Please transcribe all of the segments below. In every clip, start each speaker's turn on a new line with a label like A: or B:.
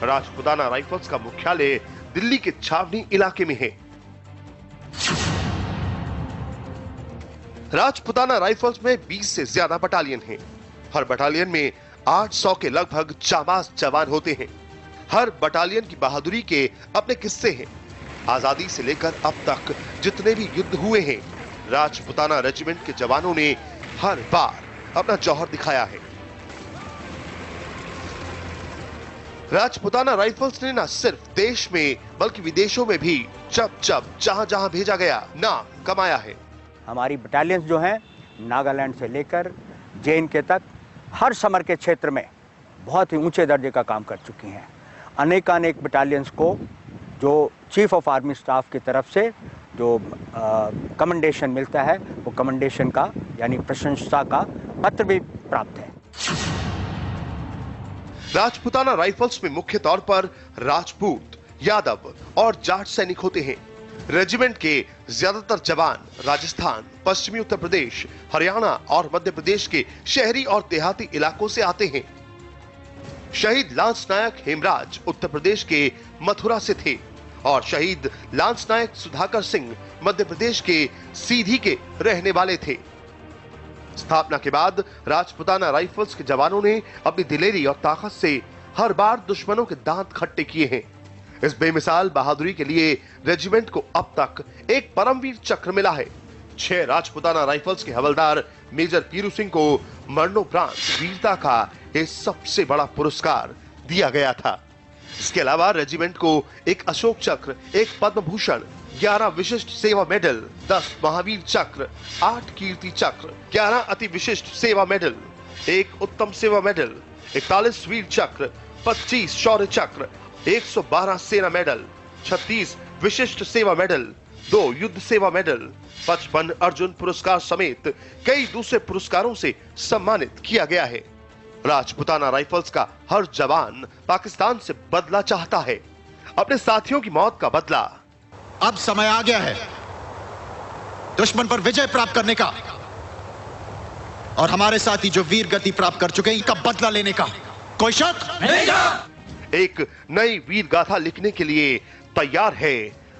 A: Rajputana rifles का मुख्यालय दिल्ली के छावनी इलाके में है। राजपुताना राइफल्स में 20 से ज्यादा बटालियन हैं। हर बटालियन में 800 के लगभग जाबाज जवान होते हैं। हर बटालियन की बहादुरी के अपने किस्से हैं। आजादी से लेकर अब तक जितने भी युद्ध हुए हैं, राजपुताना रेजिमेंट के जवानों ने हर बार अपना जौहर दिखाया है। राजपुताना राइफल्स ने न सिर्फ देश में बल्कि विदेशों में भी जब जहां जहां भेजा गया नाम कमाया है।
B: हमारी बटालियंस जो हैं नागालैंड से लेकर जे.एन.के तक हर समर के क्षेत्र में बहुत ही ऊंचे दर्जे का काम कर चुकी हैं। अनेकानेक बटालियंस को जो चीफ ऑफ आर्मी स्टाफ की तरफ से जो कमेंडेशन मिलता है, वो कमेंडेशन का यानी प्रशंसा का पत्र भी प्राप्त है।
A: राजपुताना राइफल्स में मुख्य तौर पर राजपूत, यादव और जाट सैनिक होते हैं। रेजिमेंट के ज्यादातर जवान राजस्थान, पश्चिमी उत्तर प्रदेश, हरियाणा और मध्य प्रदेश के शहरी और देहाती इलाकों से आते हैं। शहीद लांस नायक हेमराज उत्तर प्रदेश के मथुरा से थे और शहीद लांस नायक सुधाकर सिंह मध्य प्रदेश के सीधी के रहने वाले थे। स्थापना के बाद राजपुताना राइफल्स के जवानों ने अपनी दिलेरी और ताकत से हर बार दुश्मनों के दांत खट्टे किए हैं। इस बेमिसाल बहादुरी के लिए रेजिमेंट को अब तक एक परमवीर चक्र मिला है। 6 राजपुताना राइफल्स के हवलदार मेजर पीरू सिंह को मरणोपरांत वीरता का ये सबसे बड़ा पुरस्कार दिया गया था। इसके अलावा रेजिमेंट को एक अशोक चक्र, एक पद्म भूषण, 11 विशिष्ट सेवा मेडल, 10 महावीर चक्र, 8 कीर्ति चक्र, 11 अति विशिष्ट सेवा मेडल, 1 उत्तम सेवा मेडल, 41 वीर चक्र, 25 शौर्य चक्र, 112 सेना मेडल, 36 विशिष्ट सेवा मेडल, 2 युद्ध सेवा मेडल, 55 अर्जुन पुरस्कार समेत कई दूसरे पुरस्कारों से सम्मानित किया गया है। राजपुताना राइफल्स का हर जवान पाकिस्तान से बदला चाहता है, अपने साथियों की मौत का बदला।
C: अब समय आ गया है दुश्मन पर विजय प्राप्त करने का और हमारे साथी जो वीर गति प्राप्त कर चुके हैं इनका बदला लेने का कोई शक नहीं।
A: एक नई वीर गाथा लिखने के लिए तैयार है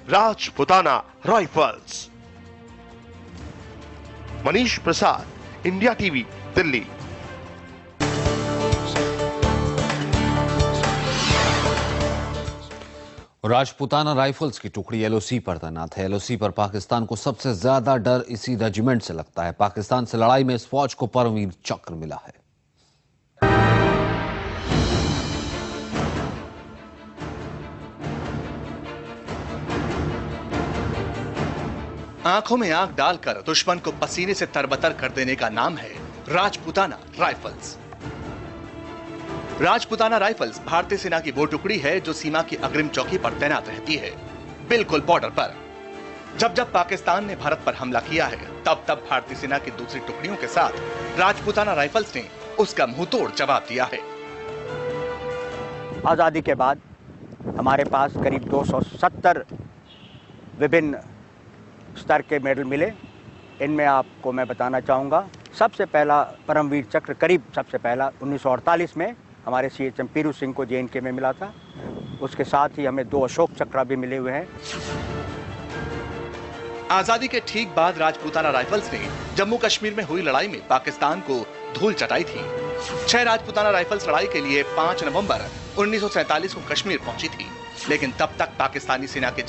A: Rajputana Rifles. Manish Prasad, India TV, Delhi.
D: Rajputana Rifles की टुकड़ी एलओसी पर तैनात है। एलओसी पर पाकिस्तान को सबसे ज्यादा डर इसी रेजिमेंट से लगता है। पाकिस्तान से लड़ाई में इस फौज को परमवीर चक्र मिला है।
E: आंखों में आंख डालकर दुश्मन को पसीने से तरबतर कर देने का नाम है राजपुताना राइफल्स। राजपुताना राइफल्स भारतीय सेना की वो टुकड़ी है जो सीमा की अग्रिम चौकी पर तैनात रहती है, बिल्कुल बॉर्डर पर। जब जब पाकिस्तान ने भारत पर हमला किया है, तब तब भारतीय सेना की दूसरी टुकड़ियों के साथ राजपुताना राइफल्स ने उसका मुंहतोड़ जवाब दिया है।
B: आज़ादी के बाद हमारे पास करीब 270 विभिन्न स्तर के मेडल मिले। इनमें आपको मैं बताना चाहूँगा, सबसे पहला परमवीर चक्र करीब सबसे पहला 1948 में हमारे सीएचएम पीरू सिंह को जे.एन.के में मिला था। उसके साथ ही हमें 2 अशोक चक्र भी मिले हुए हैं।
E: आजादी के ठीक बाद राजपुताना राइफल्स ने जम्मू कश्मीर में हुई लड़ाई में पाकिस्तान को धूल चटाई थी। 6 राजपुताना राइफल्स लड़ाई के लिए 5 नवंबर 1947 को कश्मीर पहुंची थी, लेकिन तब तक पाकिस्तानी सेना के